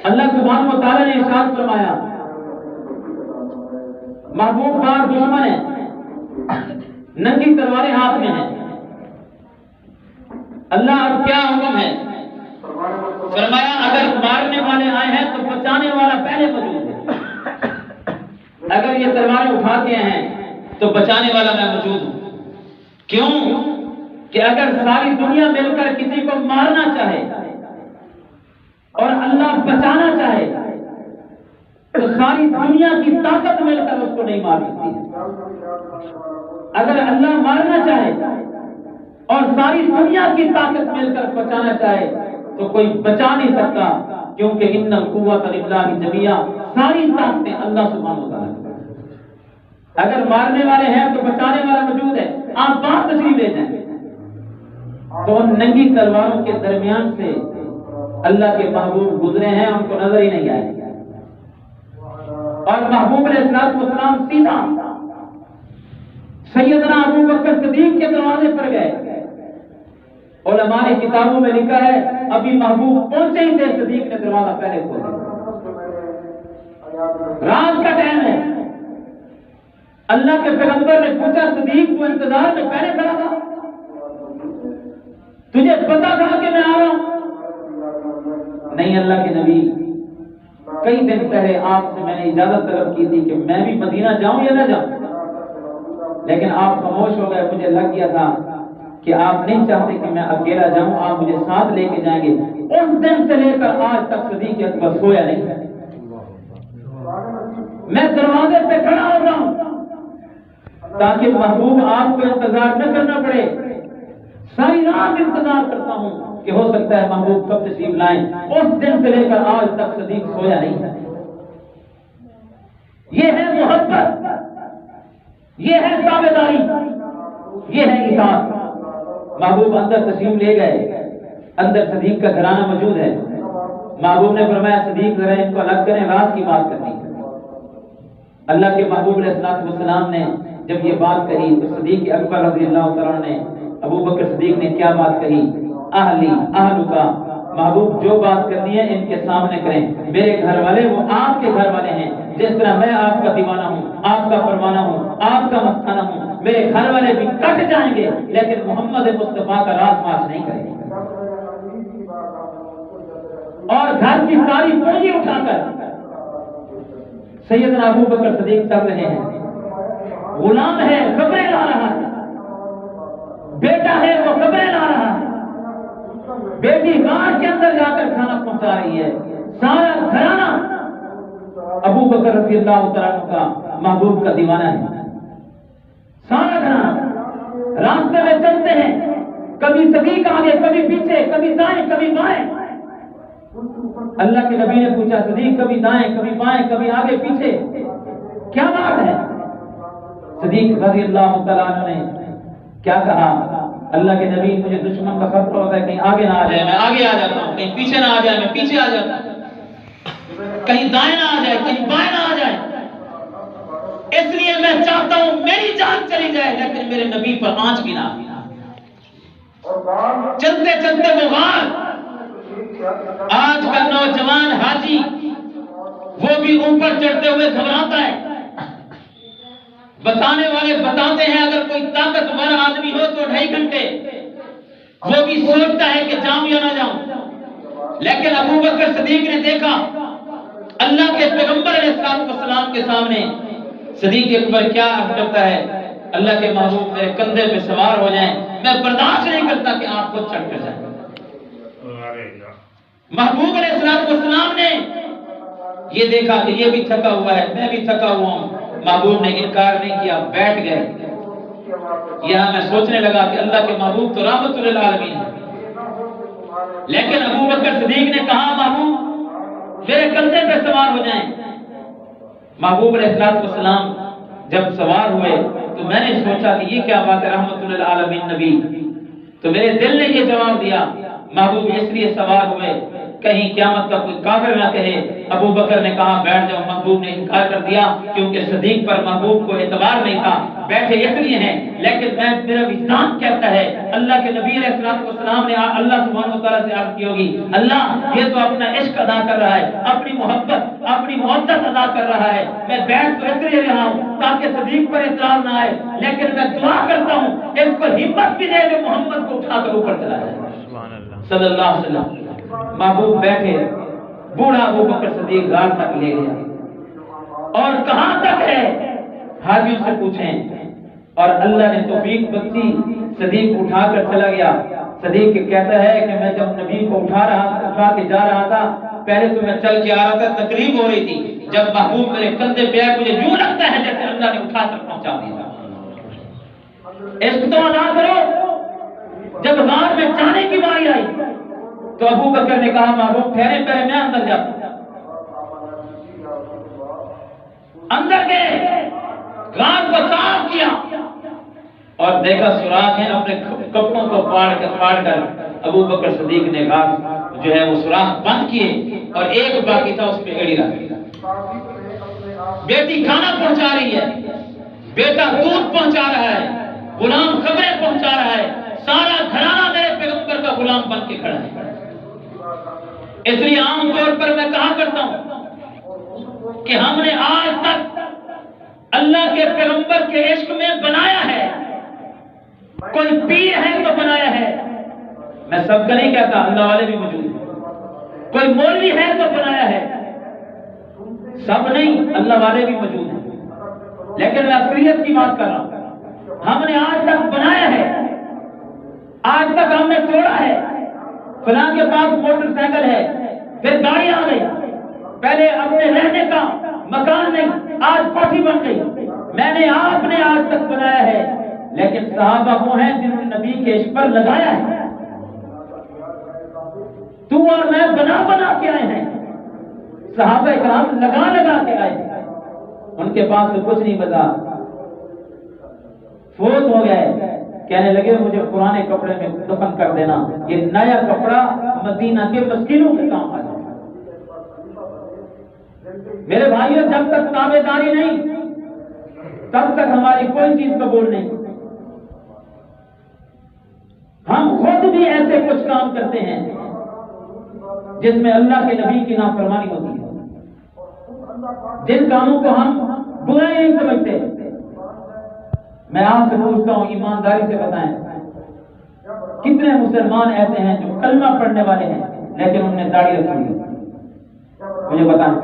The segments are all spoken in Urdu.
اللہ سبحانہ و تعالیٰ نے ارشاد فرمایا محبوب بار دشمن ہے، ننگی تلواریں ہاتھ میں ہیں، اللہ اب کیا حکم ہے؟ فرمایا اگر مارنے والے آئے ہیں تو بچانے والا پہلے موجود ہے، اگر یہ تلواریں اٹھا کے ہیں تو بچانے والا میں موجود ہوں۔ کیوں کہ اگر ساری دنیا مل کر کسی کو مارنا چاہے اور اللہ بچانا چاہے تو ساری دنیا کی طاقت مل کر اس کو نہیں مار سکتی ہے۔ اگر اللہ مارنا چاہے اور ساری دنیا کی طاقت مل کر بچانا چاہے تو کوئی بچا نہیں سکتا، کیونکہ ان القوۃ للہ جمیعا، ساری طاقتیں اللہ سبحانہ وتعالی۔ اگر مارنے والے ہیں تو بچانے والا موجود ہے، آپ بات تشریف لے جائیں۔ تو ان ننگی تلواروں کے درمیان سے اللہ کے محبوب گزرے ہیں، ان کو نظر ہی نہیں آئے، اور محبوب علیہ السلام سیدھا سیدنا ابو بکر صدیق کے دروازے پر گئے۔ علماء نے کتابوں میں لکھا ہے ابھی محبوب پہنچے ہی تھے، صدیق نے دروازہ پہلے کھولا۔ رات کا ٹائم ہے، اللہ کے پیغمبر نے پوچھا صدیق تو انتظار میں پہلے کھڑا تھا، تجھے پتا تھا کہ میں آ رہا ہوں؟ نہیں اللہ کے نبی، کئی دن پہلے آپ سے میں نے اجازت طلب کی تھی کہ میں بھی مدینہ جاؤں یا نہ جاؤں، لیکن آپ خاموش ہو گئے، مجھے لگ گیا تھا کہ آپ نہیں چاہتے کہ میں اکیلا جاؤں، آپ مجھے ساتھ لے کے جائیں گے۔ اس دن سے لے کر آج تک صدیق اکبر سویا نہیں، میں دروازے پہ کھڑا ہو رہا ہوں تاکہ محبوب آپ کو انتظار نہ کرنا پڑے۔ ساری رات انتظار کرتا ہوں کہ ہو سکتا ہے محبوب کب تشریف لائیں، اس دن سے لے کر آج تک صدیق سویا نہیں ہے۔ یہ ہے محبت، یہ ہے تابعداری، یہ ہے اطاعت۔ محبوب اندر تشریف لے گئے، اندر صدیق کا گھرانہ موجود ہے۔ محبوب نے فرمایا صدیق ذرا ان کو الگ کریں، رات کی بات کرنی ہے۔ اللہ کے محبوب علیہ السلام نے جب یہ بات کہی تو صدیق اکبر رضی اللہ تعالیٰ نے ابو بکر صدیق نے کیا بات کہی؟ اہلی اہلکا، محبوب جو بات کرنی ہے ان کے سامنے کریں، میرے گھر والے وہ آپ کے گھر والے ہیں، جس طرح میں آپ کا دیوانہ ہوں، آپ کا پروانہ ہوں، آپ کا مستانہ ہوں، میرے گھر والے بھی کٹ جائیں گے لیکن محمد مصطفیٰ کا راز ماش نہیں کریں گے۔ اور گھر کی ساری پونجی اٹھا کر سیدنا ابو بکر صدیق چل رہے ہیں۔ غلام ہے خبریں لا رہا ہے، بیٹا ہے وہ خبریں لا رہا ہے، بیٹی غار کے اندر جا کر کھانا پہنچا رہی ہے۔ سارا گھرانہ ابو بکر رضی اللہ تعالیٰ کا محبوب کا دیوانہ ہے، سارا گھرانہ۔ راستے میں چلتے ہیں، کبھی صدیق آگے کبھی پیچھے، کبھی دائیں کبھی بائیں۔ اللہ کے نبی نے پوچھا صدیق کبھی دائیں کبھی بائیں کبھی آگے پیچھے، کیا بات ہے؟ صدیق رضی اللہ تعالیٰ عنہ نے کیا کہا؟ اللہ کے نبی مجھے دشمن کا خطرہ ہوتا ہے، کہیں آگے نہ آ جائے میں آگے آ جاتا ہوں، کہیں پیچھے نہ آ جائے میں پیچھے آ جاتا ہوں، کہیں دائیں نہ آ جائے کہیں بائیں نہ آ جائے، اس لیے میں چاہتا ہوں میری جان چلی جائے لیکن میرے نبی پر آنچ بھی نہ آئے۔ چلتے چلتے وہ غار، آج کا نوجوان حاجی وہ بھی اوپر چڑھتے ہوئے گھبراتا ہے۔ بتانے والے بتاتے ہیں اگر کوئی طاقتور آدمی ہو تو 2.5 گھنٹے، وہ بھی سوچتا ہے کہ جاؤں یا نہ جاؤں، لیکن ابو بکر صدیق نے دیکھا اللہ کے پیغمبر علیہ السلام کے سامنے صدیق اکبر کیا عرض کرتا ہے، اللہ کے محبوب میرے کندھے پہ سوار ہو جائیں، میں برداشت نہیں کرتا کہ آپ خود چڑھ کر جائیں۔ محبوب علیہ السلام نے یہ دیکھا کہ یہ بھی تھکا ہوا ہے، میں بھی تھکا ہوا ہوں، محبوب نے انکار نہیں کیا، بیٹھ گئے۔ یہاں میں سوچنے لگا کہ اللہ کے محبوب تو رحمت للعالمین ہے، لیکن ابو بکر صدیق نے کہا محبوب میرے کندھے پہ سوار ہو جائیں۔ محبوب علیہ السلام جب سوار ہوئے تو میں نے سوچا کہ یہ کیا بات ہے، رحمت للعالمین نبی، تو میرے دل نے یہ جواب دیا محبوب اس لیے سوار ہوئے کہیں قیامت کا کوئی کافر نہ کہے ابو بکر نے کہا بیٹھ جاؤ، محبوب نے انکار کر دیا کیونکہ صدیق پر محبوب کو اعتبار نہیں تھا، بیٹھے اس لیے ہیں، لیکن میرا وجدان کہتا ہے اللہ کے نبی علیہ السلام نے اللہ سبحانہ و تعالیٰ سے عرض کی ہوگی اللہ یہ تو اپنا عشق ادا کر رہا ہے، اپنی محبت اپنی محبت ادا کر رہا ہے، میں بیٹھ تو اس لیے رہا ہوں تاکہ صدیق پر اعتراض نہ آئے، لیکن میں دعا کرتا ہوں اس کو ہمت بھی دے جو محمد کو اٹھا کر اوپر چلا جائے صلی اللہ علیہ وسلم۔ محبوب بیٹھے، بوڑھا ابو بکر صدیق غار تک لے گیا اور کہاں تک ہے حاجیوں سے پوچھیں، اور اللہ نے توفیق بخشی، صدیق اٹھا کر چلا گیا۔ صدیق کہتا ہے کہ میں جب نبی کو اٹھا کے جا رہا تھا، پہلے تو میں چل کے آ رہا تھا، تقریب ہو رہی تھی، جب محبوب میرے کندھے پہ آئے مجھے یوں لگتا ہے جیسے اللہ نے اٹھا کر پہنچا دیا۔ عشق تو ادا کرو۔ جب غار میں جانے کی باری آئی تو ابو بکر نے کہا محبوب ٹھہرے پہلے میں اندر جاتا ہوں۔ اندر گئے، غار کو صاف کیا اور دیکھا سوراخ ہے، اپنے کپڑوں کو پاڑ کر ابو بکر صدیق نے غار جو ہے وہ سوراخ بند کیے اور ایک باقی تھا اس پہ ایڑی رکھ دی۔ بیٹی کھانا پہنچا رہی ہے، بیٹا دودھ پہنچا رہا ہے، غلام خبریں پہنچا رہا ہے، سارا گھرانہ میرے پیغمبر کا غلام بن کے کھڑا ہے۔ اس لیے عام طور پر میں کہا کرتا ہوں کہ ہم نے آج تک اللہ کے پیغمبر کے عشق میں بنایا ہے، کوئی پیر ہے تو بنایا ہے، میں سب کا نہیں کہتا، اللہ والے بھی موجود ہیں، کوئی مولوی ہے تو بنایا ہے، سب نہیں، اللہ والے بھی موجود ہیں، لیکن میں اکثریت کی بات کر رہا ہوں۔ ہم نے آج تک بنایا ہے، آج تک ہم نے توڑا ہے، فلاں کے پاس موٹر سائیکل ہے، پھر گاڑی آ گئی، پہلے اپنے رہنے کا مکان نہیں، آج کوٹھی بن گئی، میں نے آپ نے آج تک بنایا ہے، لیکن صحابہ وہ ہیں جنہوں نے نبی کے عشق پر لگایا ہے۔ تو اور میں بنا کے آئے ہیں، صحابہ اکرام لگا کے آئے ہیں، ان کے پاس تو کچھ نہیں بتا، فوت ہو گئے، کہنے لگے مجھے پرانے کپڑے میں دفن کر دینا، یہ نیا کپڑا مدینہ کے مسکینوں کے کام آ جائے۔ میرے بھائیوں جب تک تابع داری نہیں تب تک ہماری کوئی چیز قبول نہیں۔ ہم خود بھی ایسے کچھ کام کرتے ہیں جس میں اللہ کے نبی کی نافرمانی ہوتی ہے، جن کاموں کو ہم برائی نہیں سمجھتے۔ میں آپ سے پوچھتا ہوں ایمانداری سے بتائیں کتنے مسلمان ایسے ہیں جو کلمہ پڑھنے والے ہیں لیکن انہوں نے داڑھی رکھی ہوئی ہے؟ مجھے بتائیں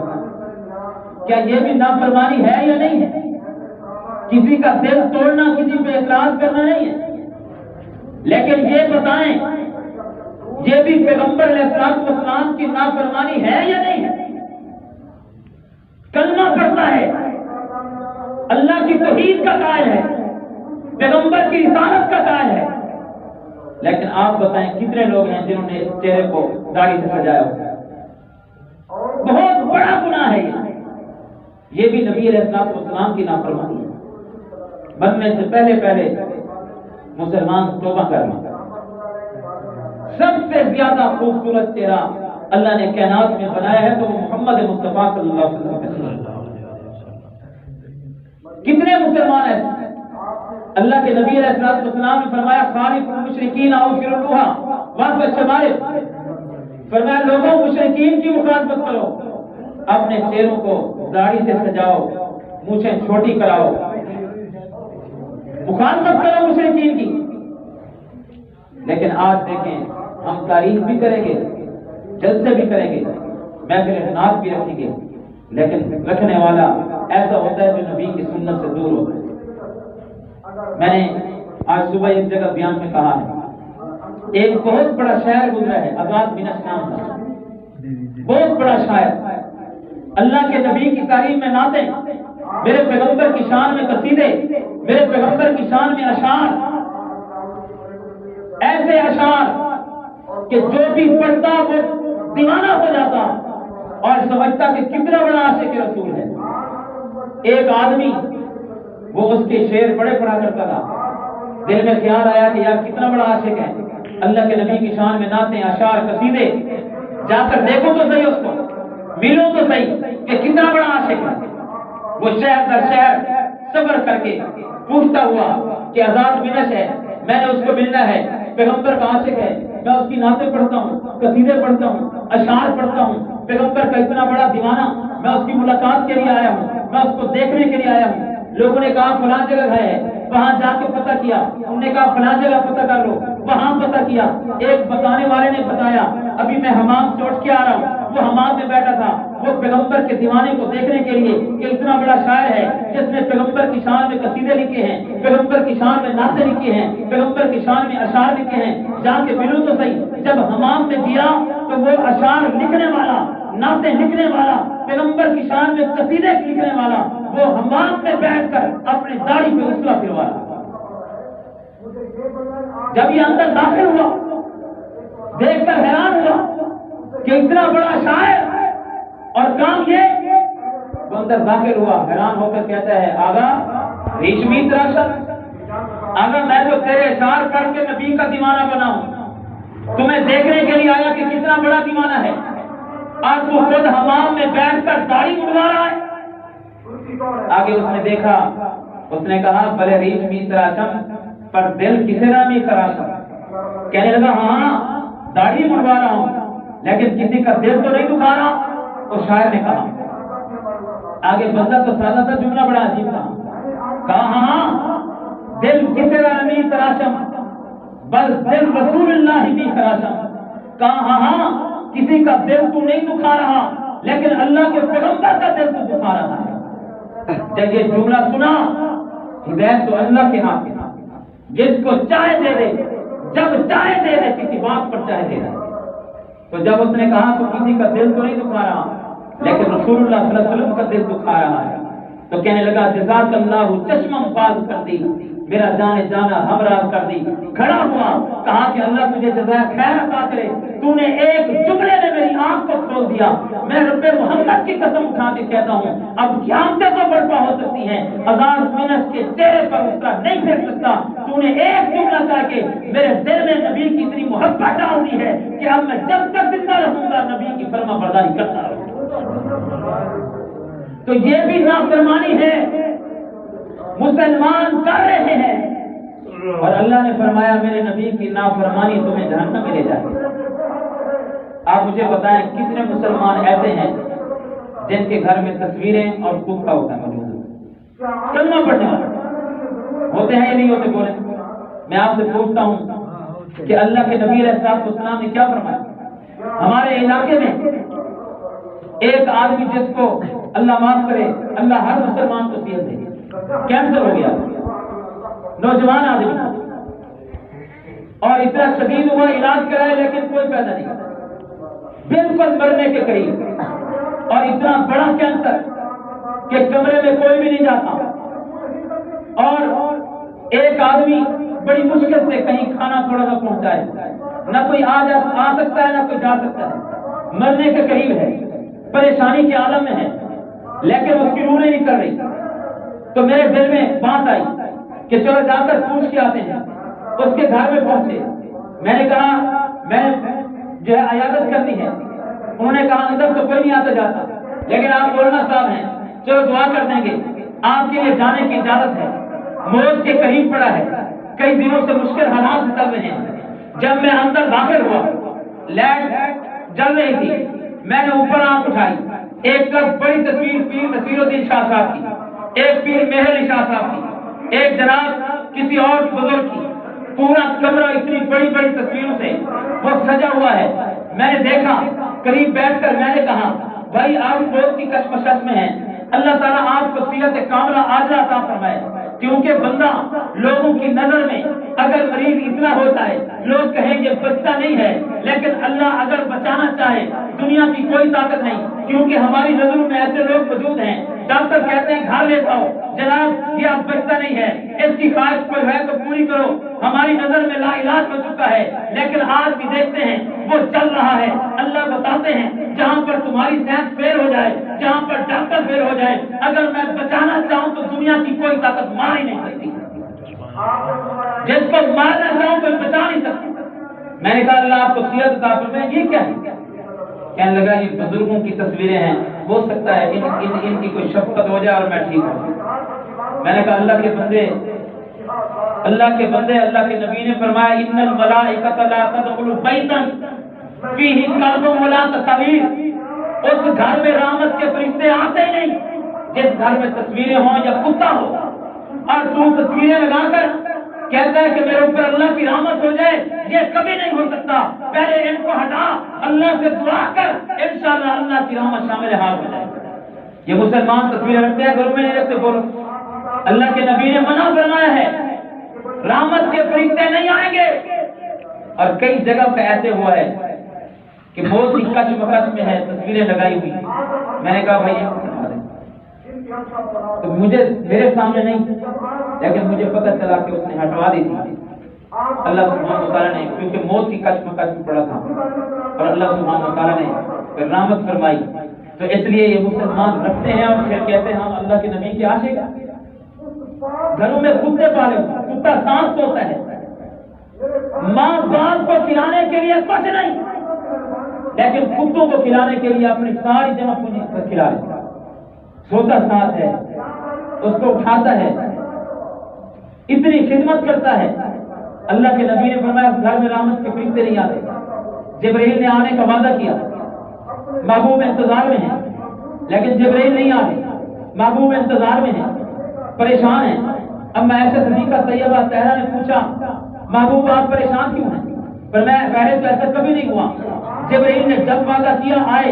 کیا یہ بھی نافرمانی ہے یا نہیں ہے؟ کسی کا دل توڑنا، کسی پہ اعتراض کرنا نہیں ہے، لیکن یہ بتائیں یہ بھی پیغمبر علیہ السلام کی نافرمانی ہے یا نہیں ہے؟ کلمہ پڑھتا ہے، اللہ کی توحید کا قائل ہے، پیغمبر کی رسالت کا قائل ہے، لیکن آپ بتائیں کتنے لوگ ہیں جنہوں نے چہرے کو داڑھی سے سجایا ہو؟ بہت بڑا گناہ ہے یہ بھی نبی علیہ السلام کی نافرمانی ہے۔ بننے سے پہلے مسلمان توبہ کرنا۔ سب سے زیادہ خوبصورت چہرہ اللہ نے کائنات میں بنایا ہے تو وہ محمد مصطفیٰ صلی اللہ علیہ وسلم۔ کتنے مسلمان ہیں؟ اللہ کے نبی علیہ السلام نے فرمایا خالف المشرکین او فرقوها وقت الشمائل، فرمایا لوگوں مشرکین کی مخالفت کرو، اپنے چہروں کو داڑھی سے سجاؤ، مونچھیں چھوٹی کراؤ، مخالفت کرو مشرکین کی۔ لیکن آج دیکھیں ہم تعریف بھی کریں گے، جلسے بھی کریں گے، محفل نعت بھی رکھیں گے، لیکن رکھنے والا ایسا ہوتا ہے جو نبی کی سنت سے دور ہوتا ہے۔ میں نے آج صبح ایک جگہ بیان میں کہا ہے، ایک بہت بڑا شاعر گزرا ہے آزاد بن نام کا، بہت بڑا شاعر، اللہ کے نبی کی تعریف میں نعتیں، میرے پیغمبر کی شان میں قصیدے، میرے پیغمبر کی شان میں اشعار، ایسے اشعار کہ جو بھی پڑھتا وہ دیوانہ ہو جاتا اور سمجھتا کہ کتنا بڑا عاشق رسول ہے۔ ایک آدمی وہ اس کے شعر بڑے پڑھا کرتا تھا، دل میں خیال آیا کہ یار کتنا بڑا عاشق ہے، اللہ کے نبی کی شان میں نعتیں، اشعار، قصیدے، جا کر دیکھو تو صحیح، اس کو ملو تو صحیح کہ کتنا بڑا عاشق ہے وہ۔ شہر در شہر سفر کر کے پوچھتا ہوا کہ آزاد بنش ہے، میں نے اس کو ملنا ہے، پیغمبر کا عاشق ہے، میں اس کی نعتیں پڑھتا ہوں، قصیدے پڑھتا ہوں، اشعار پڑھتا ہوں، پیغمبر کا اتنا بڑا دیوانہ، میں اس کی ملاقات کے لیے آیا ہوں، میں اس کو دیکھنے کے لیے آیا ہوں۔ لوگوں نے کہا فلاں جگہ ہے، وہاں جا کے پتہ کیا، انہوں نے کہا فلاں جگہ پتہ کر لو، وہاں پتہ کیا، ایک بتانے والے نے بتایا ابھی میں حمام سے اٹھ کے آ رہا ہوں، وہ حمام میں بیٹھا تھا، وہ پیغمبر کے دیوانے کو دیکھنے کے لیے کہ اتنا بڑا شاعر ہے جس نے پیغمبر کی شان میں قصیدے لکھے ہیں، پیغمبر کی شان میں نعتیں لکھی ہیں، پیغمبر کی شان میں اشعار لکھے ہیں، جا کے ملوں تو صحیح۔ جب حمام میں گیا تو وہ اشعار لکھنے والا، نعتیں لکھنے والا، پیغمبر کی شان میں قصیدے لکھنے والا، وہ حمام میں بیٹھ کر اپنی داڑھی پہ اسلحہ پھروا رہا۔ جب یہ اندر داخل ہوا دیکھ کر حیران ہوا کہ اتنا بڑا شاعر اور کام یہ، وہ اندر داخل ہوا حیران ہو کر کہتا ہے آغا ریشمی تراشت، آغا میں تو تیرے اشعار پڑھ کے نبی کا دیوانہ بنا ہوں، تمہیں دیکھنے کے لیے آیا کہ کتنا بڑا دیوانہ ہے، اور تو خود حمام میں بیٹھ کر داڑھی منڈوا رہا ہے۔ آگے اس نے دیکھا، اس نے کہا بھلے ریشمی تراشم پر دل کسے نامی خراشم، کہنے لگا ہاں داڑھی منڈوا رہا ہوں لیکن کسی کا دل تو نہیں دکھا رہا۔ اس شاعر نے کہا، آگے بندہ تو سادہ تھا، جملہ بڑا عجیب تھا، کہا ہاں دل کسے نامی تراشم بل دل رسول اللہ بھی خراشم، کہا ہاں کسی کا دل تو نہیں دکھا رہا لیکن اللہ کے پیغمبر کا دل تو دکھا رہا ہے۔ جب یہ جملہ سنا، ہدایت تو اللہ کے ہاتھ میں، جس کو چاہے دے دے، جب چاہے دے دے، کسی بات پر چاہے دے دے۔ تو جب اس نے کہا تو کسی کا دل تو نہیں دکھا رہا لیکن رسول اللہ صلی اللہ علیہ وسلم کا دل دکھا رہا ہے، تو کہنے لگا جزاک اللہ چشمم باز کر دی، میرا جانے جانا ہمراہ کر دی۔ کھڑا ہوا، کہا کہ اللہ تجھے جزائے خیر عطا کرے، تو نے ایک جملے میں میری آنکھ کو کھول دیا۔ میں رب محمد کی قسم اٹھا کے کہتا ہوں اب قیامتیں تو برپا ہو سکتی ہیں، ہزار مینس کے چہرے پر اس کا نہیں پھیر سکتا۔ تو نے ایک جملہ کہا کہ میرے دل میں نبی کی اتنی محبت ڈال دی ہے کہ اب میں جب تک زندہ رہوں گا نبی کی فرما برداری کرتا رہوں۔ تو یہ بھی نافرمانی ہے، مسلمان کر رہے ہیں، اور اللہ نے فرمایا میرے نبی کی نافرمانی تمہیں جہنم میں لے جائے گی۔ آپ مجھے بتائیں کتنے مسلمان ایسے ہیں جن کے گھر میں تصویریں اور کفر ہوتا ہے موجود ہے، کلمہ پڑھنے والے ہوتے ہیں یا نہیں ہوتے؟ بولے میں آپ سے پوچھتا ہوں کہ اللہ کے نبی علیہ السلام نے کیا فرمایا؟ ہمارے علاقے میں ایک آدمی جس کو اللہ معاف کرے، اللہ ہر مسلمان کو صحت دے، کینسر ہو گیا، نوجوان آدمی، اور اتنا شدید ہوا علاج کرائے لیکن کوئی فائدہ نہیں، بالکل مرنے کے قریب، اور اتنا بڑا کینسر کہ کمرے میں کوئی بھی نہیں جاتا، اور ایک آدمی بڑی مشکل سے کہیں کھانا تھوڑا سا پہنچائے، نہ کوئی آ سکتا ہے نہ کوئی جا سکتا ہے، مرنے کے قریب ہے، پریشانی کے عالم میں ہے، لیکن اس کی روح نہیں کر رہی۔ تو میرے دل میں بات آئی کہ چلو جا کر پوچھ کے آتے ہیں۔ اس کے گھر میں پہنچے، میں نے کہا میں جو ہے عیادت کرنی ہے، انہوں نے کہا اندر تو کوئی نہیں آتا جاتا لیکن آپ مولانا صاحب ہیں، چلو دعا کر دیں گے، آپ کے لیے جانے کی اجازت ہے، موت کے قریب پڑا ہے، کئی دنوں سے مشکل حالات چل رہے ہیں۔ جب میں اندر داخل ہوا، لائٹ جل رہی تھی، میں نے اوپر آنکھ اٹھائی، ایک طرف بڑی تصویر پیر نصیر الدین شاہ صاحب کی، ایک پیر مہر علی شاہ صاحب کی، ایک جناب کسی اور بزرگ کی، پورا کمرہ اتنی بڑی بڑی تصویروں سے وہ سجا ہوا ہے۔ میں نے دیکھا، قریب بیٹھ کر میں نے کہا بھائی آپ موت کی کشمکش میں ہیں، اللہ تعالیٰ آپ کو صحت کاملہ عاجلہ عطا فرمائے، کیونکہ بندہ لوگوں کی نظر میں اگر مریض اتنا ہوتا ہے لوگ کہیں گے بچتا نہیں ہے، لیکن اللہ اگر بچانا چاہے دنیا کی کوئی طاقت نہیں، کیونکہ ہماری نظروں میں ایسے لوگ موجود ہیں، ڈاکٹر کہتے ہیں گھر لے جاؤ جناب یہ اب بچتا نہیں ہے، اس کی خواہش کوئی ہے تو پوری کرو، ہماری نظر میں لا علاج ہو چکا ہے، لیکن آج بھی دیکھتے ہیں وہ چل رہا ہے۔ اللہ بتاتے ہیں جہاں پر تمہاری صحت فیل ہو جائے، جہاں پر ڈاکٹر فیل ہو جائے، اگر میں بچانا چاہوں تو دنیا کی کوئی طاقت مار ہی نہیں سکتی، جس کو مارنا چاہوں تو بچا نہیں سکتی۔ میں نے کہا اللہ آپ کو صحت عطا فرمائے، یہ کیا ہے؟ کہنے لگا یہ بزرگوں کی تصویریں ہیں، ہو سکتا ہے ان کی کوئی شفقت ہو جائے اور میں ٹھیک ہوں۔ میں نے کہا اللہ کے بندے، اللہ کے نبی نے فرمایا ان الملائکۃ لا تدخل بیتا فیہ کلب ولا تصویر، اس گھر میں رحمت کے فرشتے آتے ہی نہیں جس گھر میں تصویریں ہوں یا کتا ہو، اور تو تصویریں لگا کر کہتا ہے کہ میرے اوپر اللہ کی رحمت ہو جائے، یہ کبھی نہیں ہو سکتا۔ پہلے ان کو ہٹا، اللہ سے دعا کر، انشاءاللہ اللہ کی رحمت شامل حال ہو جائے۔ یہ مسلمان تصویریں رکھتے ہیں، گھروں میں نہیں رکھتے۔ بولو اللہ کے نبی نے منع فرمایا ہے، رحمت کے فرشتے نہیں آئیں گے۔ اور کئی جگہ پہ ایسے ہوا ہے کہ بہت ہی کش مکش میں ہے، تصویریں لگائی ہوئی۔ میں نے کہا بھائی تو میرے سامنے نہیں، لیکن مجھے پتہ چلا کہ اس نے ہٹوا دی تھی۔ اللہ سبحانہ وتعالیٰ نے، کیونکہ موت کی کش مکش میں پڑا تھا، اور اللہ سبحانہ وتعالیٰ نے رحمت فرمائی، تو اس لیے یہ مسلمان رکھتے ہیں اور پھر کہتے ہیں ہم اللہ کے نبی کے عاشق ہیں۔ گھروں میں کتے پالے، کتا سانس سوتا ہے، ماں باپ کو کھلانے کے لیے کچھ نہیں، لیکن کتوں کو کھلانے کے لیے اپنی ساری جمع پونجی کھلا لیتا، سوتا ساتھ ہے، اس کو اٹھاتا ہے، اتنی خدمت کرتا ہے۔ اللہ کے نبی نے فرمایا گھر میں رحمت کے فرشتے نہیں آتے۔ جبرائیل نے آنے کا وعدہ کیا، محبوب انتظار میں ہیں، لیکن جبرائیل نہیں آتے، محبوب انتظار میں ہیں، پریشان ہیں۔ اب میں ایسے صدیقہ طیبہ طاہرہ نے پوچھا محبوب آپ پریشان کیوں ہیں؟ پر میں پہلے تو ایسا کبھی نہیں ہوا، جبرائیل نے جب وعدہ کیا آئے،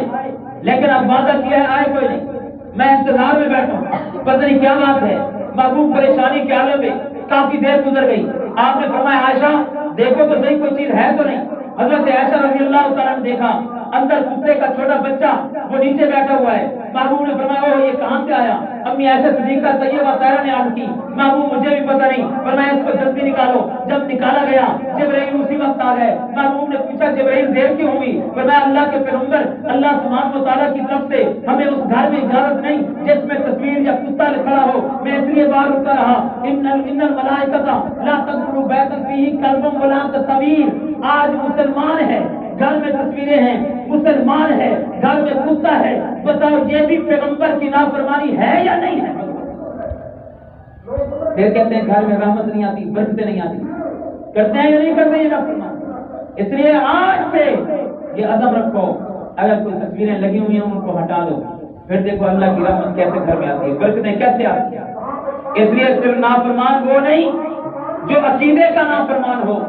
لیکن اب وعدہ کیا ہے آئے کوئی نہیں، میں انتظار میں بیٹھا ہوں، پتہ نہیں کیا بات ہے۔ محبوب پریشانی کے عالم میں کافی دیر گزر گئی، آپ نے فرمایا عائشہ دیکھو تو صحیح کوئی چیز ہے تو نہیں۔ حضرت عائشہ رضی اللہ تعالیٰ نے دیکھا اندر کتے کا چھوٹا بچہ وہ نیچے بیٹھا ہوا ہے۔ محبوب نے فرمایا وہ یہ کہاں سے آیا؟ امی ایسے صدیقہ طیبہ طاہرہ نے عرض کی محبوب مجھے بھی پتہ نہیں، فرمایا اس کو جلدی نکالو۔ جب نکالا گیا جبرائیل اسی وقت آ گئے۔ محبوب نے پوچھا جبرائیل دیر کیوں ہوئی؟ فرمایا اللہ کے پیغمبر اللہ سبحانہ وتعالیٰ کی طرف سے ہمیں اس گھر میں اجازت نہیں جس میں تصویر یا کتا کھڑا ہو، میں اس لیے باہر رکا رہا۔ ان الملائکۃ لا تدخل بیتا فیہ کلب ولا تصویر۔ آج مسلمان ہے گھر میں تصویریں ہیں، مسلمان ہے گھر میں کتا ہے، بتاؤ یہ بھی پیغمبر کی نافرمانی ہے یا نہیں ہے؟ پھر کہتے ہیں گھر میں رحمت نہیں آتی، برکتیں نہیں آتی، کرتے ہیں یا نہیں کرتے یہ نافرمانی؟ اس لیے آج سے یہ عزم رکھو، اگر کوئی تصویریں لگی ہوئی ہیں ان کو ہٹا دو، پھر دیکھو اللہ کی رحمت کیسے گھر میں آتی ہے، برکتیں کیسے آتی ہیں۔ اس لیے صرف نافرمان وہ نہیں جو عقیدے کا نافرمان ہو،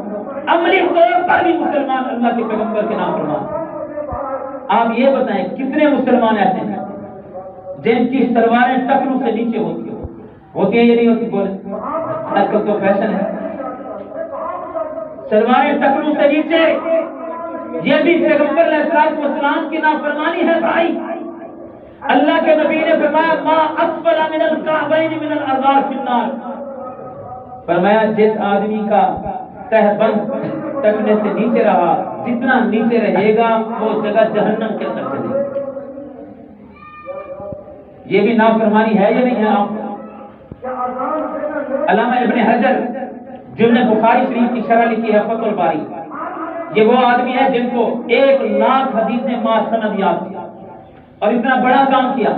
عملی طور پر بھی مسلمان اللہ کے پیغمبر کے نافرمان۔ آپ یہ بتائیں کتنے مسلمان ایسے ہیں جن کی سلواریں ٹخنوں سے نیچے ہوتی ہیں یا نہیں ہوتی؟ بولے آج کل تو فیشن ہے، سلواریں ٹخنوں سے نیچے، یہ بھی پیغمبر علیہ السلام کی نافرمانی ہے بھائی۔ اللہ کے نبی نے فرمایا ما اسفل من الکعبین من الازار فی النار، فرمایا جس آدمی کا تہبند ٹکنے سے نیچے رہا، جتنا نیچے رہے گا وہ جگہ جہنم کے اندر چلے گا۔ یہ بھی نافرمانی ہے یا نہیں ہے؟ آپ علامہ ابن حجر جن نے بخاری شریف کی شرح لکھی ہے فتح الباری، یہ وہ آدمی ہے جن کو 1,00,000 حدیثیں ما سند یاد تھی اور اتنا بڑا کام کیا۔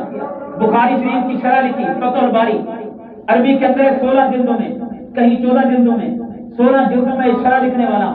بخاری شریف کی شرح لکھی فتح الباری، عربی کے اندر 16 جلدوں میں، کہیں 14 جلدوں میں، 16 جلدوں میں شرح لکھنے والا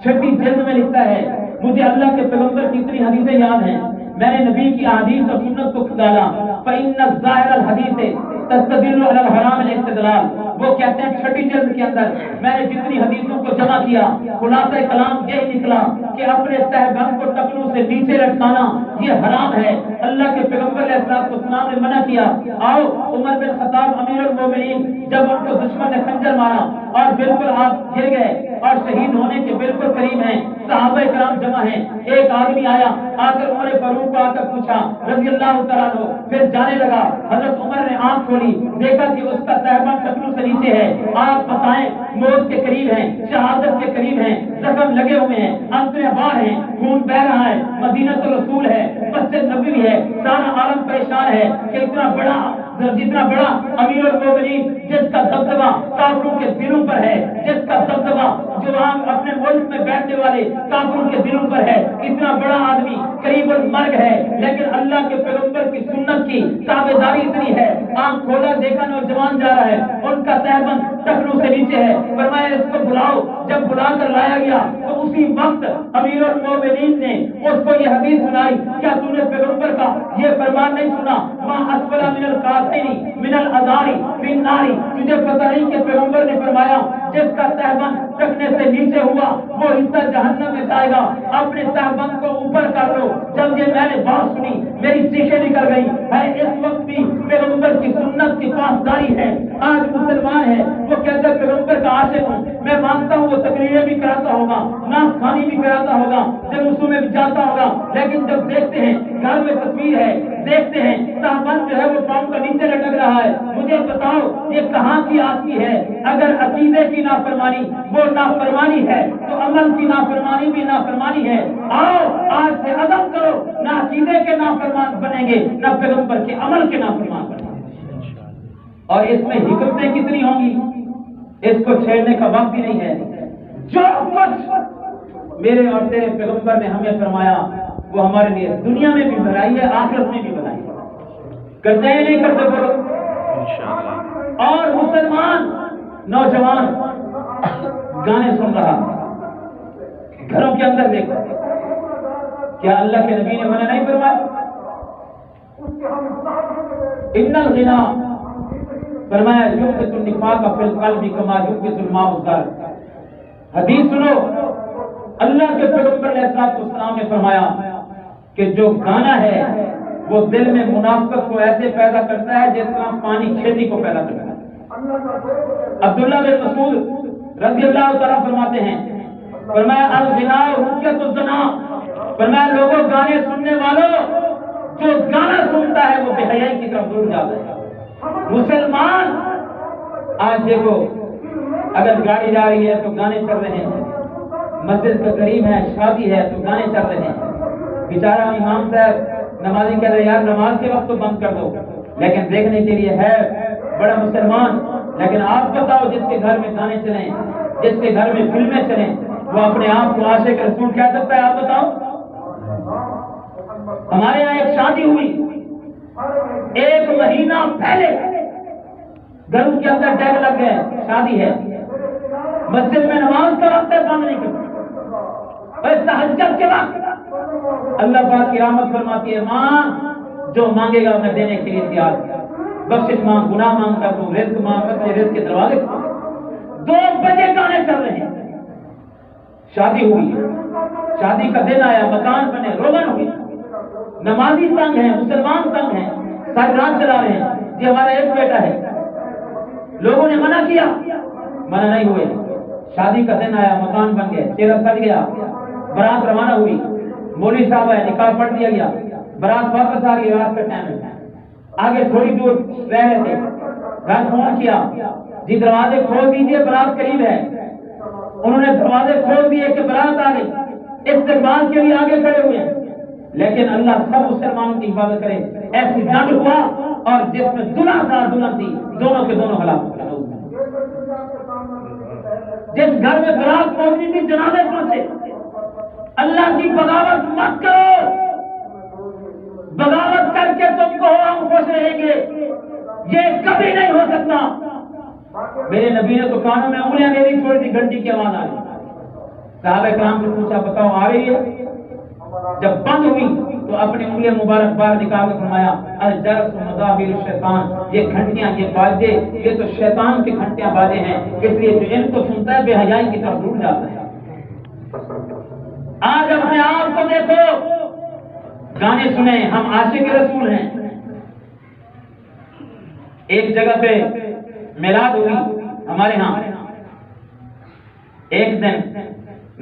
6 جلد میں لکھتا ہے مجھے اللہ کے پیغمبر کی اتنی حدیثیں یاد ہیں، میں نے نبی کی احادیث اور سنت کو کھدالا۔ فإن الظاہر الحدیث تستدل علی الحرام الاستدلال، وہ کہتے ہیں 6 جلد کے اندر میں نے جتنی حدیثوں کو جمع کیا، خلاصہ کلام یہی نکلا کہ اپنے تہبند کو ٹخنوں سے نیچے لٹکانا یہ حرام ہے، اللہ کے پیغمبر علیہ السلام نے منع کیا۔ آؤ عمر بن خطاب امیر المومنین جب ان کو دشمن نے خنجر مارا اور بالکل آپ گر گئے اور شہید ہونے کے بالکل قریب ہیں، صحابہ کرام جمع ہیں، ایک آدمی آیا آ کر عمر فاروق کو آ کر پوچھا رضی اللہ تعالیٰ عنہ، پھر جانے لگا۔ حضرت عمر نے آنکھ کھولی، دیکھا کہ اس کا تہبند ٹخنوں سے نیچے ہے، آپ بتائیں موت کے قریب ہیں، شہادت کے قریب ہیں، زخم لگے ہوئے ہیں، آنسویں باہر ہیں، خون بہ رہا ہے، مدینہ رسول ہے، مسجد نبوی ہے، سارا عالم پریشان ہے کہ جتنا بڑا امیر المومنین جس کا دبدبہ کافروں کے دلوں پر ہے، جس کا دبدبہ جو وہاں اپنے ملک میں بیٹھنے والے کافروں کے دلوں پر ہے. اتنا بڑا آدمی قریب المرگ ہے لیکن اللہ کے پیغمبر کی سنت کی تابعداری اتنی ہے. آنکھ کھولا دیکھا نوجوان جا رہا ہے, ان کا تہبند ٹخنوں سے نیچے ہے. فرمایا اس کو بلاؤ. جب بلا کر لایا گیا تو اسی وقت امیر المومنین نے اس کو یہ حدیث سنائی. کیا تم نے پیغمبر کا یہ فرمان نہیں سنا, ما اسفل من القاعدین من الازار فی النار. تجھے پتہ نہیں کہ پیغمبر نے فرمایا جس کا تہبند ٹخنے سے نیچے ہوا وہ حصہ جہنم میں جائے گا. اپنے تہبند کو اوپر کر لو. جب یہ میں نے بات سنی میری چیخیں نکل گئی. اس وقت بھی پیغمبر کی سنت کی پاسداری ہے. آج مسلمان ہے وہ کہتا ہے پیغمبر کا عاشق ہوں. میں مانتا ہوں وہ تقریریں بھی کراتا ہوگا, نعت خوانی بھی کراتا ہوگا, جلوسوں میں بھی جاتا ہوگا, لیکن جب دیکھتے ہیں گھر میں تصویر ہے, دیکھتے ہیں تہبند جو ہے وہ پاؤں کا نیچے لٹک رہا ہے, مجھے بتاؤ یہ کہاں کی آتی ہے؟ اگر عقیدے کی نافرمانی وہ نافرمانی ہے تو عمل کی نافرمانی بھی نافرمانی ہے. آؤ آج سے عزم کرو, نہ عقیدے کے نافرمان بنیں گے نہ پیغمبر کے عمل کے نافرمان بنیں گے. اور اس میں حکمتیں کتنی ہوں گی, اس کو چھیڑنے کا وقت ہی نہیں ہے. جو کچھ میرے اور تیرے پیغمبر نے ہمیں فرمایا وہ ہمارے لیے دنیا میں بھی بھلائی ہے, آخرت میں بھی بھلائی ہے. کرتے ہیں نہیں کرتے بولو انشاءاللہ. اور مسلمان نوجوان گانے سن رہا, گھروں کے اندر دیکھو, کیا اللہ کے نبی نے منع نہیں فرمایا؟ ان الغنا فرمایا یوقت النفاق فی القلب کما یوقت الماء الزر. حدیث سنو, اللہ کے پیغمبر علیہ السلام نے فرمایا کہ جو گانا ہے وہ دل میں منافقت کو ایسے پیدا کرتا ہے جس طرح پانی کھیتی کو پیدا کرتا ہے. عبداللہ بن مسعود رضی اللہ تعالیٰ فرماتے ہیں, فرمایا الغنا رقیۃ الزنا. فرمایا لوگوں گانے سننے والوں, جو گانا سنتا ہے وہ بے حیائی کی طرف ڈوب جاتا ہے. مسلمان آج دیکھو اگر گاڑی جا رہی ہے تو گانے چل رہے ہیں, مسجد کے قریب ہے شادی ہے تو گانے چل رہے ہیں. بیچارہ امام صاحب نمازی کہہ رہے یار نماز کے وقت تو بند کر دو, لیکن دیکھنے کے لیے ہے بڑا مسلمان. لیکن آپ بتاؤ جس کے گھر میں گانے چلیں, جس کے گھر میں فلمیں چلیں, وہ اپنے آپ کو عاشق رسول کہہ سکتا ہے؟ آپ بتاؤ. ہمارے یہاں ایک شادی ہوئی, ایک مہینہ پہلے گھروں کے اندر ٹیگ لگ گئے, شادی ہے, مسجد میں نماز کا وقت بند نہیں کرتے, تہجد کے وقت اللہ پاک کی رحمت فرماتی ہے ماں جو مانگے گا میں دینے کے لیے تیار ہوں. بخشش مانگ, گناہ مانگ کر دوں, رزق مانگ کر رزق کے دروازے کھول. 2 بجے گانے چل رہے ہیں, شادی ہوئی, شادی کا دن آیا, مکان بنے, روغن ہوئی, نمازی تنگ ہیں, مسلمان تنگ ہیں, ساری رات چلا رہے ہیں. یہ ہمارا ایک بیٹا ہے, لوگوں نے منع کیا, منع نہیں ہوئے. شادی کا دن آیا, مکان بن گئے, چہرہ سج گیا, برات روانہ ہوئی, مولوی صاحب ہے, نکاح پڑھ دیا گیا, برات واپس آ گئی, رات کا ٹائم ہے. آگے تھوڑی دور رہ رہے تھے, گھر فون کیا, جی دروازے کھول دیجئے برات قریب ہے. انہوں نے دروازے کھول دیے کہ برات آ گئی, استقبال کے لیے آگے کھڑے ہوئے. لیکن اللہ سب مسلمانوں کی حفاظت کرے, ایسی جنگ ہوا اور جس میں دلہا تھا دلہن تھی, دونوں کے دونوں ہلاک ہو گئے. جس گھر میں برات پہنچی تھی جنازے پہنچے. اللہ کی بغاوت مت کرو, بغاوت کر کے تم کو ہم خوش رہیں گے, یہ کبھی نہیں ہو سکتا. میرے نبی نے تو کانوں میں انگلیاں لے لی, چھوڑ دی, گھنٹی کی آواز آ رہی. صحابہ کرام سے پوچھا بتاؤ آ رہی ہے؟ جب بند ہوئی تو اپنی انگلیاں مبارک باہر نکال کر فرمایا الجرس مزابیر الشیطان, یہ گھنٹیاں, یہ باجے, یہ تو شیطان کی گھنٹیاں باجے ہیں, اس لیے جو ان کو سنتا ہے بے حیائی کی طرف ڈوب جاتا ہے. آج اپنے آپ کو دیکھو, گانے سنیں, ہم عاشق رسول ہیں. ایک جگہ پہ میلاد ہوئی ہمارے ہاں, ایک دن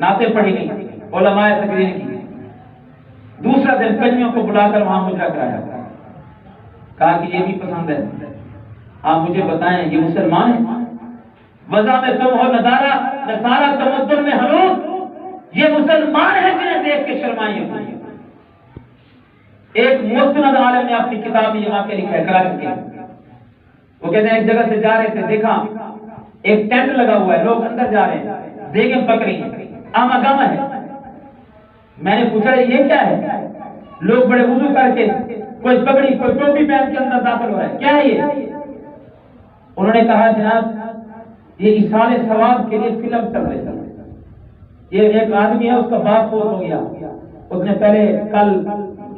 نعتیں پڑھی گئی, علماء تقریر کی. دوسرا دن کجیوں کو بلا کر وہاں مجرا کرایا, کہا کہ یہ بھی پسند ہے, آپ مجھے بتائیں یہ مسلمان ہے؟ وضع میں تم ہو ندارہ, نصارہ تمدن میں ہنوز, یہ مسلمان ہیں جنہیں دیکھ کے شرمائیں ہوئی. ایک مستند عالم نے اپنی کتاب میں یہ واقعہ لکھا ہے کراچی کے. وہ کہتے ہیں ایک جگہ سے جا رہے تھے, دیکھا ایک ٹینٹ لگا ہوا ہے, لوگ اندر جا رہے ہیں, دیگیں پکڑی ہیں، آماگامہ ہے۔ میں نے پوچھا یہ کیا ہے؟ لوگ بڑے وضو کر کے کوئی پگڑی کوئی ٹوپی پہن کے اندر داخل ہو رہا ہے، کیا ہے یہ؟ انہوں نے کہا جناب یہ ایصال ثواب کے لیے فلم چل رہی ہے۔ یہ ایک آدمی ہے، اس کا باپ فوت ہو گیا، اس نے پہلے کل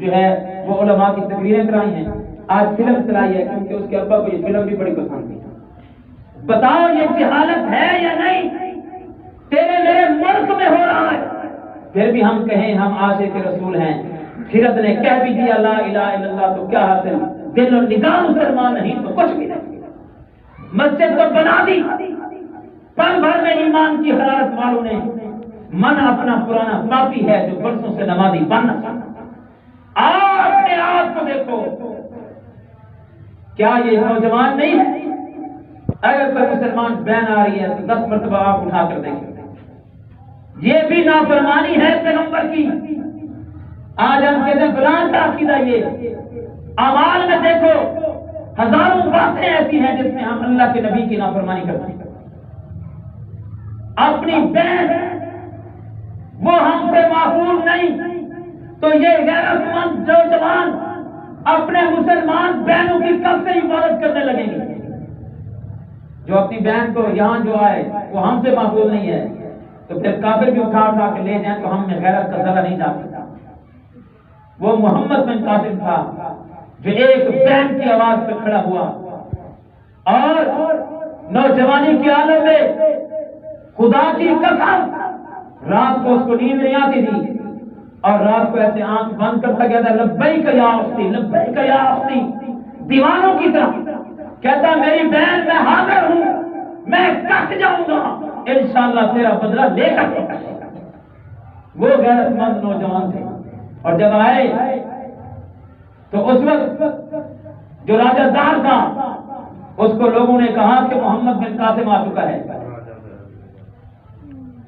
جو ہے وہ علماء کی تقریریں کرائی ہیں، آج فلم چلائی ہے کیونکہ اس کے ابا کو یہ فلم بھی بڑی پسند تھی۔ بتاؤ یہ جہالت ہے یا نہیں؟ تیرے میرے ملک میں ہو رہا ہے، پھر بھی ہم کہیں ہم عاشق رسول ہیں۔ پھرت نے کہہ بھی دیا لا الہ الا اللہ تو کیا حاصل؟ دل و نگاہ مسلمان نہیں تو کچھ بھی نہیں۔ مسجد تو بنا دی، پل بھر میں ایمان کی حرارت والوں نے، من اپنا پرانا پاپی ہے جو برسوں سے نمازی بن نہ سکتا۔ اپنے آپ کو دیکھو، کیا یہ نوجوان نہیں ہے؟ اگر کوئی مسلمان بین آ رہی ہے تو 10 مرتبہ آپ اٹھا کر دیکھیں، یہ بھی نافرمانی ہے پیغمبر کی۔ آج ہم کہتے ہیں فلاں کا عقیدہ یہ، اعمال میں دیکھو ہزاروں باتیں ایسی ہیں جس میں ہم اللہ کے نبی کی نافرمانی کرتے ہیں۔ اپنی بہن وہ ہم سے محفوظ نہیں تو یہ غیرت مند نوجوان اپنے مسلمان بہنوں کی کب سے حفاظت کرنے لگیں گے؟ جو اپنی بہن کو یہاں جو آئے وہ ہم سے محفوظ نہیں ہے تو پھر کافر بھی اٹھا اٹھا کے لے جائیں تو ہم میں غیرت کا ذرہ نہیں جا سکتا۔ وہ محمد بن قاسم تھا جو ایک بہن کی آواز پہ کھڑا ہوا اور نوجوانی کی حالت میں خدا کی قسم رات کو اس کو نیند نہیں آتی تھی اور رات کو ایسے آنکھ بند کرتا گیا تھا، لبیک یا اختی لبیک یا اختی، دیوانوں کی طرح کہتا میری بہن میں حاضر ہوں، میں کٹ جاؤں گا انشاءاللہ تیرا بدلہ لے کر۔ وہ غیرت مند نوجوان تھے اور جب آئے تو اس وقت جو راجہ دار تھا اس کو لوگوں نے کہا کہ محمد بن قاسم آ چکا ہے،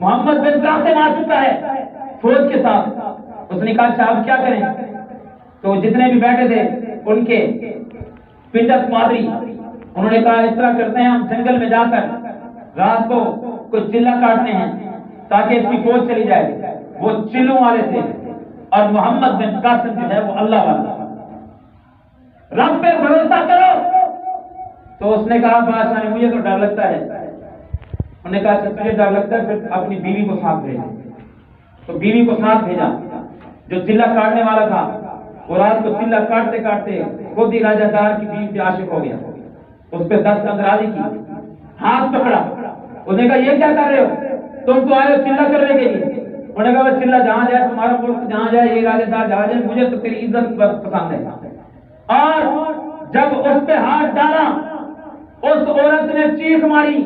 محمد بن قاسم آ چکا ہے فوج کے ساتھ۔ اس نے کہا اچھا اب کیا کریں؟ تو جتنے بھی بیٹھے تھے ان کے پنڈت پادری انہوں نے کہا اس طرح کرتے ہیں ہم جنگل میں جا کر رات کو کچھ چلہ کاٹتے ہیں تاکہ اس کی فوج چلی جائے۔ وہ چلوں والے تھے اور محمد بن قاسم جو ہے وہ اللہ والا، رب پہ بھروسہ کرو۔ تو اس نے کہا بادشاہ نے مجھے تو ڈر لگتا ہے۔ انہوں نے کہا اچھا تجھے ڈر لگتا ہے پھر اپنی بیوی کو ساتھ بھیجا۔ تو بیوی کو ساتھ بھیجا، جو چلہ کاٹنے والا تھا وہ رات کو چلہ کاٹتے کاٹتے خود ہی راجہ دار کی بیوی پہ عاشق ہو گیا، اس پہ 10 اندرازی کی، ہاتھ پکڑا۔ اس نے کہا یہ کیا کر رہے ہو؟ تم تو آئے ہو چلہ کرنے کے لیے۔ انہوں نے کہا وہ چلہ جہاں جائے تمہارا ملک جہاں جائے یہ راجہ دار جہاں جائے مجھے تو تیری عزت پسند ہے۔ اور جب اس پہ ہاتھ ڈالا اس عورت نے چیخ ماری،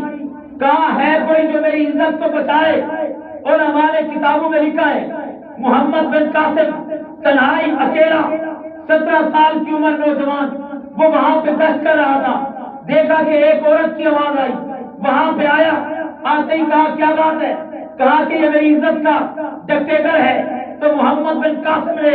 کہا ہے کوئی جو میری عزت کو بچائے؟ اور ہمارے کتابوں میں لکھا ہے محمد بن قاسم تنہائی اکیلا 17 سال کی عمر نوجوان وہ وہاں پہ گشت کر رہا تھا، دیکھا کہ ایک عورت کی آواز آئی، وہاں پہ آیا، آتے ہی کہا کیا بات ہے؟ کہا کہ یہ میری عزت کا ڈکٹیٹر ہے۔ تو محمد بن قاسم نے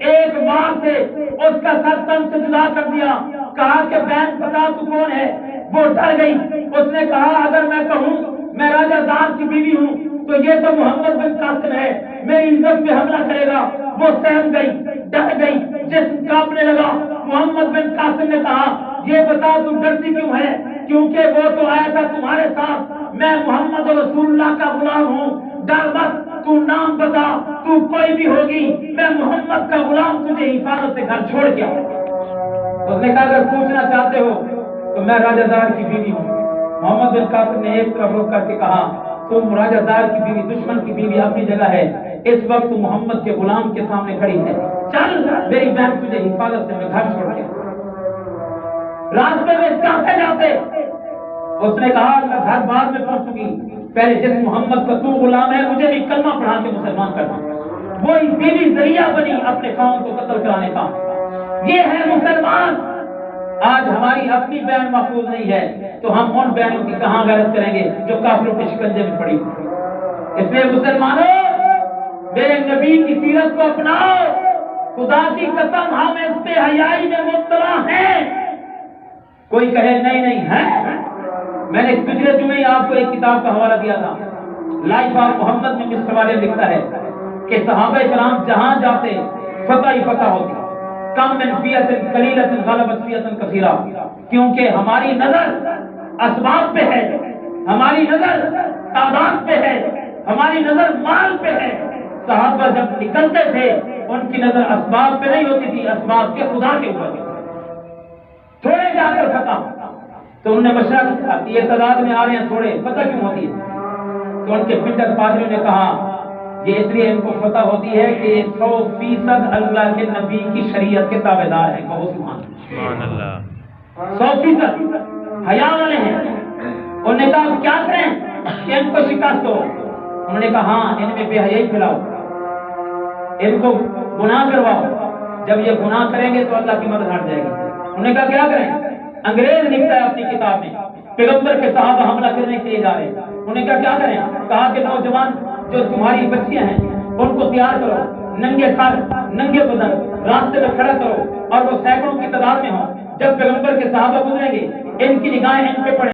ایک بار سے اس کا سر تن سے جدا کر دیا، کہا کہ بہن بتا تو کون ہے؟ وہ ڈر گئی، اس نے کہا اگر میں کہوں میں راجہ دار کی بیوی ہوں تو یہ تو محمد بن قاسم ہے، میری عزت پہ حملہ کرے گا۔ وہ سہم گئی، ڈر گئی، جسم کانپنے لگا۔ محمد بن قاسم نے کہا یہ بتا تو ڈرتی کیوں ہے؟ کیونکہ وہ تو آیا تھا تمہارے ساتھ، میں محمد رسول اللہ کا غلام ہوں، ڈر مت، تو نام بتا، تو کوئی بھی ہوگی، میں محمد کا غلام تجھے حفاظت سے گھر چھوڑ کے آؤں۔ اس نے کہا اگر پوچھنا چاہتے ہو تو میں راجہ دار کی بیوی ہوں۔ محمد بن قاسم نے ایک طرف رک کر کے کہا تم راجہ دار کی بیوی دشمن کی بیوی اپنی جگہ ہے، اس وقت تو محمد کے غلام کے سامنے کھڑی ہے، چل میری بہن تجھے حفاظت سے میں گھر چھوڑ کے۔ راستے میں جاتے جاتے اس نے کہا میں گھر بعد میں پہنچوں گی، پہلے جس محمد کا تو غلام ہے مجھے بھی کلمہ پڑھا کے مسلمان کر دو۔ وہی بیوی ذریعہ بنی اپنے قوم کو قتل کرانے کا۔ یہ ہے مسلمان۔ آج ہماری اپنی بہن محفوظ نہیں ہے تو ہم ان بہنوں کی کہاں غیرت کریں گے جو کافروں کے شکنجے میں پڑی۔ اس لیے مسلمانوں میرے نبی کی سیرت کو اپناؤ۔ خدا کی قسم ہم اس بے حیائی میں مبتلا ہیں۔ کوئی کہے نہیں نہیں ہے، میں نے پچھلے جمعے آپ کو ایک کتاب کا حوالہ دیا تھا، لائف آف محمد میں مصر والے لکھتا ہے کہ صحابہ کرام جہاں جاتے فتح ہی فتح ہوتی، کم من فیۃ قلیلۃ غلبت فیۃ کثیرہ، کیونکہ ہماری نظر اسباب پہ ہے، ہماری نظر تعداد پہ ہے، ہماری نظر مال پہ ہے۔ صحابہ جب نکلتے تھے ان کی نظر اسباب پہ نہیں ہوتی تھی، اسباب کے خدا کے اوپر تھوڑے جا کر فتح۔ تو انہوں نے مشورہ کیا کہ یہ تعداد میں آ رہے ہیں تھوڑے، فتح کیوں ہوتی ہے؟ تو ان کے پنڈت پادریوں نے کہا یہ اس لیے ان کو فتح ہوتی ہے کہ 100% اللہ کے نبی کی شریعت کے تابع دار ہیں۔ کہو سبحان اللہ۔ 100% حیا والے ہیں۔ انہوں نے کہا کیا کریں کہ ان کو شکست ہو؟ انہوں نے کہا ہاں ان میں بے حیائی پھیلاؤ، ان کو گناہ کرواؤ، جب یہ گناہ کریں گے تو اللہ کی مدد ہٹ جائے گی۔ انہوں نے کہا کیا کریں؟ انگریز لکھتا ہے اپنی کتاب میں پیغمبر کے صحابہ حملہ کرنے کے لیے جا رہے ہیں، انہوں نے کہا کیا کریں؟ کہا کہ نوجوان جو تمہاری بچیاں ہیں ان کو تیار کرو، ننگے سر ننگے بدن راستے میں کھڑا کرو اور وہ سینکڑوں کی تعداد میں ہوں، جب پیغمبر کے صحابہ گزریں گے ان کی نگاہیں ان پہ پڑیں